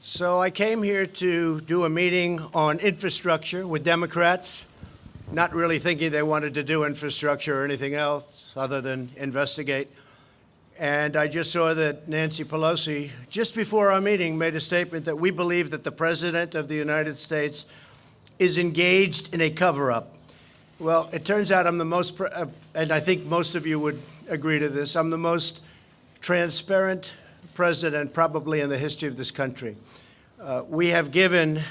So I came here to do a meeting on infrastructure with Democrats, not really thinking they wanted to do infrastructure or anything else other than investigate. And I just saw that Nancy Pelosi, just before our meeting, made a statement that we believe that the President of the United States is engaged in a cover-up. Well, it turns out I'm the most, and I think most of you would agree to this, I'm the most transparent president probably in the history of this country. We have given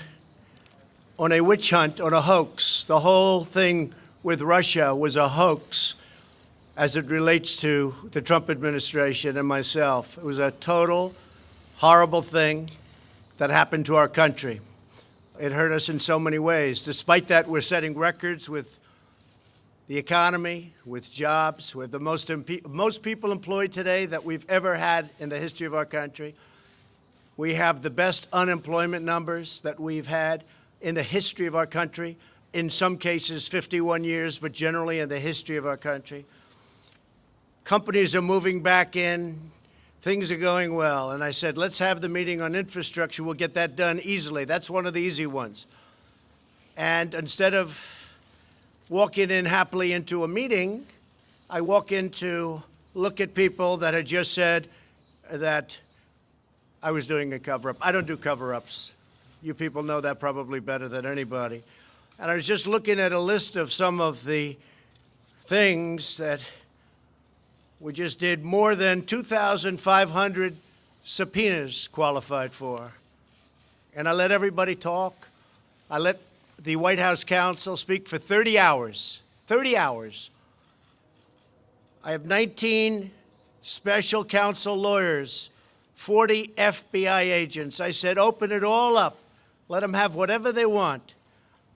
on a witch hunt, on a hoax. The whole thing with Russia was a hoax as it relates to the Trump administration and myself. It was a total, horrible thing that happened to our country. It hurt us in so many ways. Despite that, we're setting records with the economy, with jobs, with the most people employed today that we've ever had in the history of our country. We have the best unemployment numbers that we've had in the history of our country, in some cases 51 years, but generally in the history of our country. Companies are moving back in. Things are going well. And I said, let's have the meeting on infrastructure. We'll get that done easily. That's one of the easy ones. And instead of walking in happily into a meeting, I walk in to look at people that had just said that I was doing a cover-up. I don't do cover-ups. You people know that probably better than anybody. And I was just looking at a list of some of the things that we just did. More than 2,500 subpoenas qualified for. And I let everybody talk. I let the White House counsel speak for 30 hours. 30 hours. I have 19 special counsel lawyers, 40 FBI agents. I said, open it all up. Let them have whatever they want.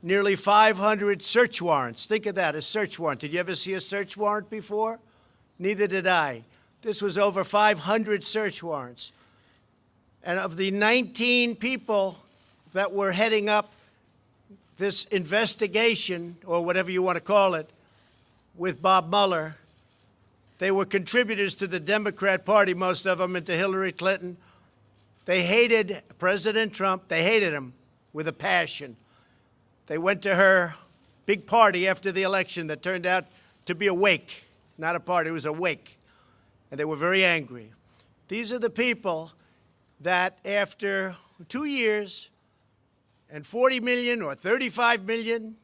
Nearly 500 search warrants. Think of that, a search warrant. Did you ever see a search warrant before? Neither did I. This was over 500 search warrants. And of the 19 people that were heading up this investigation, or whatever you want to call it, with Bob Mueller, they were contributors to the Democrat Party, most of them, and to Hillary Clinton. They hated President Trump. They hated him with a passion. They went to her big party after the election that turned out to be a wake. Not a party, it was a wake. And they were very angry. These are the people that after 2 years and $40 million or $35 million,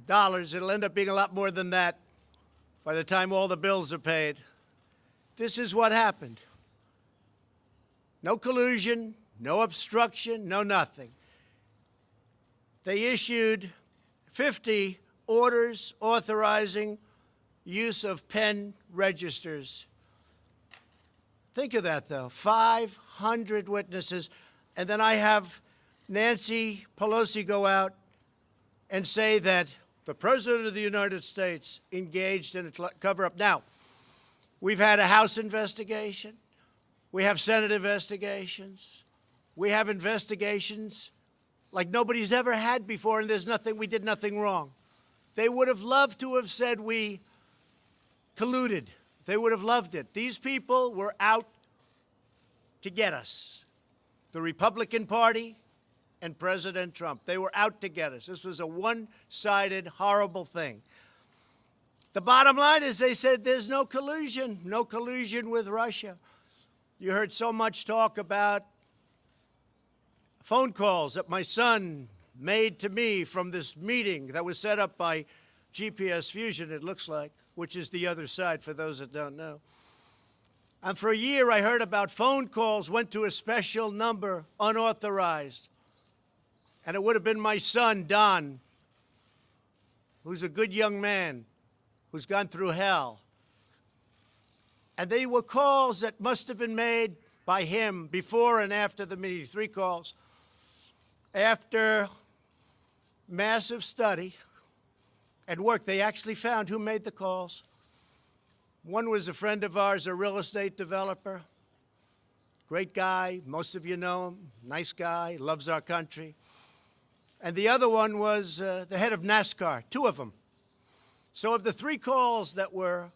it'll end up being a lot more than that by the time all the bills are paid. This is what happened. No collusion, no obstruction, no nothing. They issued 50 orders authorizing use of pen registers. Think of that, though. 500 witnesses. And then I have Nancy Pelosi go out and say that the President of the United States engaged in a cover-up. Now, we've had a House investigation. We have Senate investigations. We have investigations like nobody's ever had before, and we did nothing wrong. They would have loved to have said we colluded. They would have loved it. These people were out to get us. The Republican Party and President Trump. They were out to get us. This was a one-sided, horrible thing. The bottom line is they said there's no collusion with Russia. You heard so much talk about phone calls that my son made to me from this meeting that was set up by GPS Fusion, it looks like, which is the other side for those that don't know. And for a year I heard about phone calls went to a special number, unauthorized. And it would have been my son, Don, who's a good young man, who's gone through hell. And they were calls that must have been made by him before and after the meeting, 3 calls. After massive study and work, they actually found who made the calls. One was a friend of ours, a real estate developer. Great guy, most of you know him, nice guy, loves our country. And the other one was the head of NASCAR, 2 of them. So of the 3 calls that were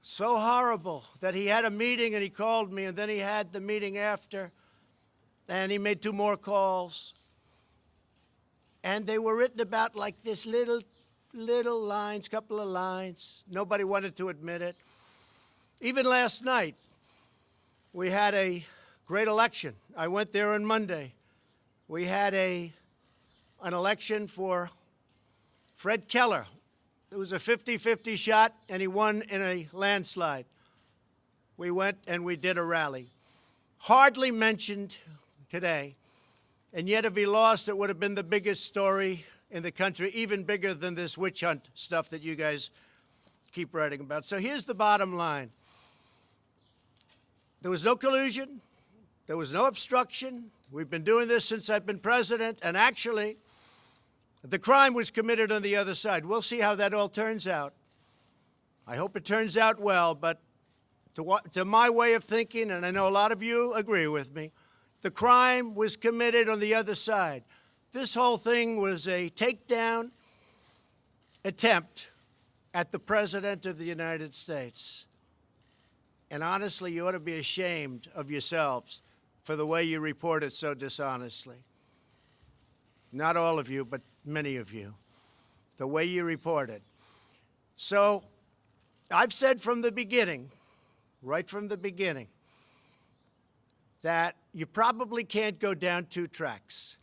so horrible that he had a meeting and he called me, and then he had the meeting after, and he made 2 more calls. And they were written about like this little lines, couple of lines. Nobody wanted to admit it. Even last night, we had a great election. I went there on Monday. We had an election for Fred Keller. It was a 50-50 shot, and he won in a landslide. We went and we did a rally. Hardly mentioned today, and yet if he lost, it would have been the biggest story in the country, even bigger than this witch hunt stuff that you guys keep writing about. So here's the bottom line. There was no collusion. There was no obstruction. We've been doing this since I've been president, and actually, the crime was committed on the other side. We'll see how that all turns out. I hope it turns out well, but to my way of thinking, and I know a lot of you agree with me, the crime was committed on the other side. This whole thing was a takedown attempt at the President of the United States. And honestly, you ought to be ashamed of yourselves for the way you reported so dishonestly. Not all of you, but many of you. The way you reported. So I've said from the beginning, right from the beginning, that you probably can't go down 2 tracks.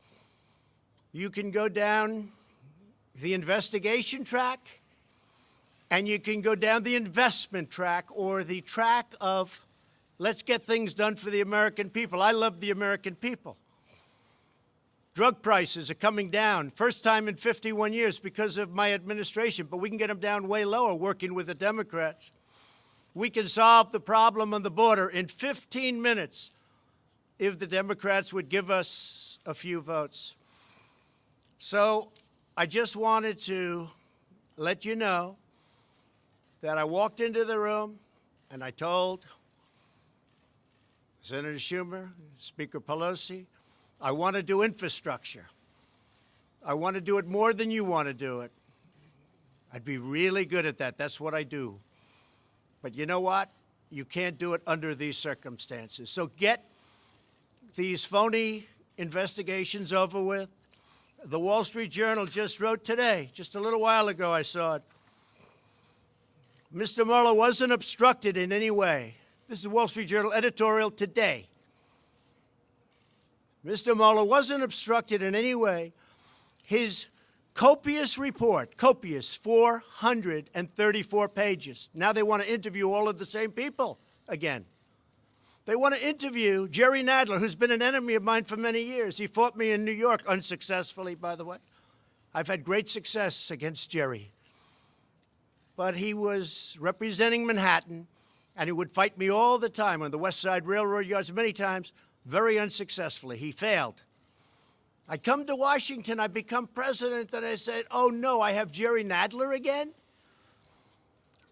You can go down the investigation track, and you can go down the investment track, or the track of let's get things done for the American people. I love the American people. Drug prices are coming down, first time in 51 years because of my administration, but we can get them down way lower working with the Democrats. We can solve the problem on the border in 15 minutes if the Democrats would give us a few votes. So I just wanted to let you know that I walked into the room and I told Senator Schumer, Speaker Pelosi, I want to do infrastructure. I want to do it more than you want to do it. I'd be really good at that. That's what I do. But you know what? You can't do it under these circumstances. So get these phony investigations over with. The Wall Street Journal just wrote today, just a little while ago I saw it. Mr. Mueller wasn't obstructed in any way. This is Wall Street Journal editorial today. Mr. Mueller wasn't obstructed in any way. His copious report, 434 pages. Now they want to interview all of the same people again. They want to interview Jerry Nadler, who's been an enemy of mine for many years. He fought me in New York, unsuccessfully, by the way. I've had great success against Jerry. But he was representing Manhattan, and he would fight me all the time on the West Side Railroad yards, many times, very unsuccessfully. He failed. I come to Washington, I become president, and I said, oh no, I have Jerry Nadler again?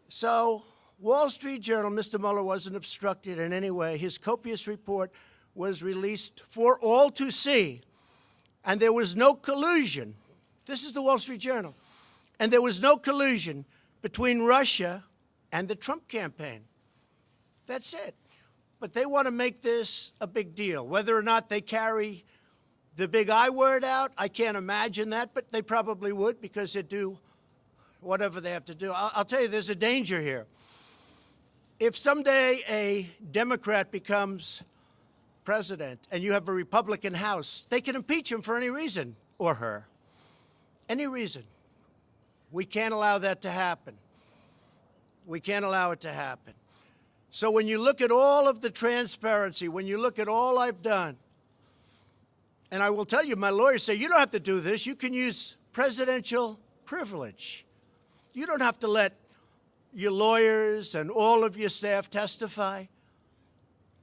So, Wall Street Journal, Mr. Mueller wasn't obstructed in any way. His copious report was released for all to see, and there was no collusion. This is the Wall Street Journal. And there was no collusion between Russia and the Trump campaign. That's it. But they want to make this a big deal. Whether or not they carry the big I word out, I can't imagine that, but they probably would because they do whatever they have to do. I'll tell you, there's a danger here. If someday a Democrat becomes president and you have a Republican House, they can impeach him for any reason, or her. Any reason. We can't allow that to happen. We can't allow it to happen. So when you look at all of the transparency, when you look at all I've done, and I will tell you, my lawyers say, you don't have to do this. You can use presidential privilege. You don't have to let your lawyers and all of your staff testify.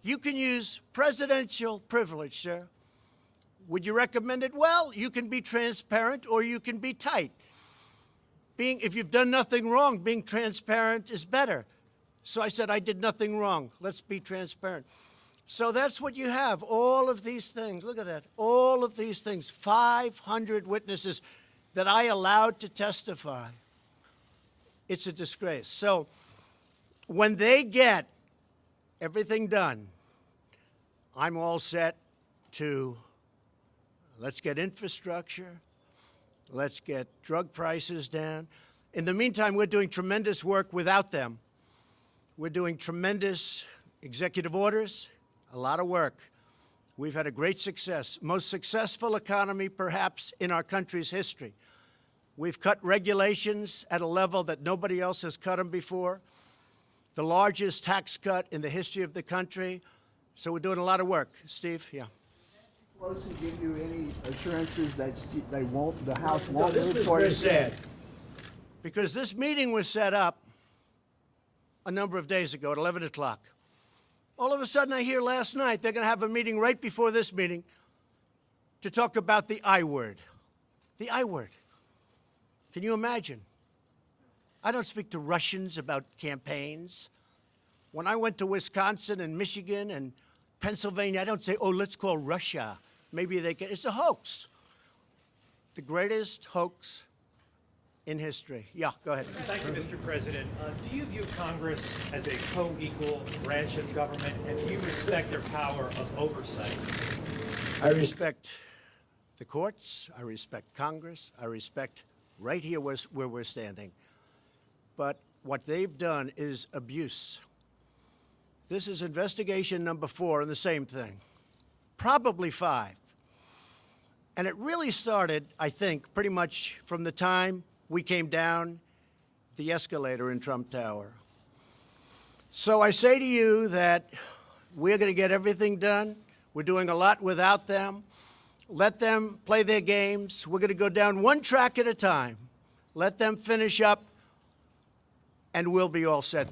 You can use presidential privilege, sir. Would you recommend it? Well, you can be transparent or you can be tight. If you've done nothing wrong, being transparent is better. So I said, I did nothing wrong. Let's be transparent. So that's what you have, all of these things. Look at that, all of these things, 500 witnesses that I allowed to testify. It's a disgrace. So when they get everything done, I'm all set to let's get infrastructure, let's get drug prices down. In the meantime, we're doing tremendous work without them. We're doing tremendous executive orders, a lot of work. We've had a great success, most successful economy perhaps in our country's history. We've cut regulations at a level that nobody else has cut them before, the largest tax cut in the history of the country. So we're doing a lot of work. Steve, yeah. Pelosi give you any assurances that the House won't This move is toward very a sad, because this meeting was set up a number of days ago at 11 o'clock. All of a sudden, I hear last night they're going to have a meeting right before this meeting to talk about the I word. The I word. Can you imagine? I don't speak to Russians about campaigns. When I went to Wisconsin and Michigan and Pennsylvania, I don't say, oh, let's call Russia. Maybe they can. It's a hoax. The greatest hoax in history. Yeah, go ahead. Thank you, Mr. President. Do you view Congress as a co-equal branch of government, and do you respect their power of oversight? I respect the courts. I respect Congress. I respect right here where we're standing. But what they've done is abuse. This is investigation number 4 and the same thing, probably 5. And it really started, I think, pretty much from the time we came down the escalator in Trump Tower. So I say to you that we're going to get everything done. We're doing a lot without them. Let them play their games. We're going to go down one track at a time. Let them finish up, and we'll be all set.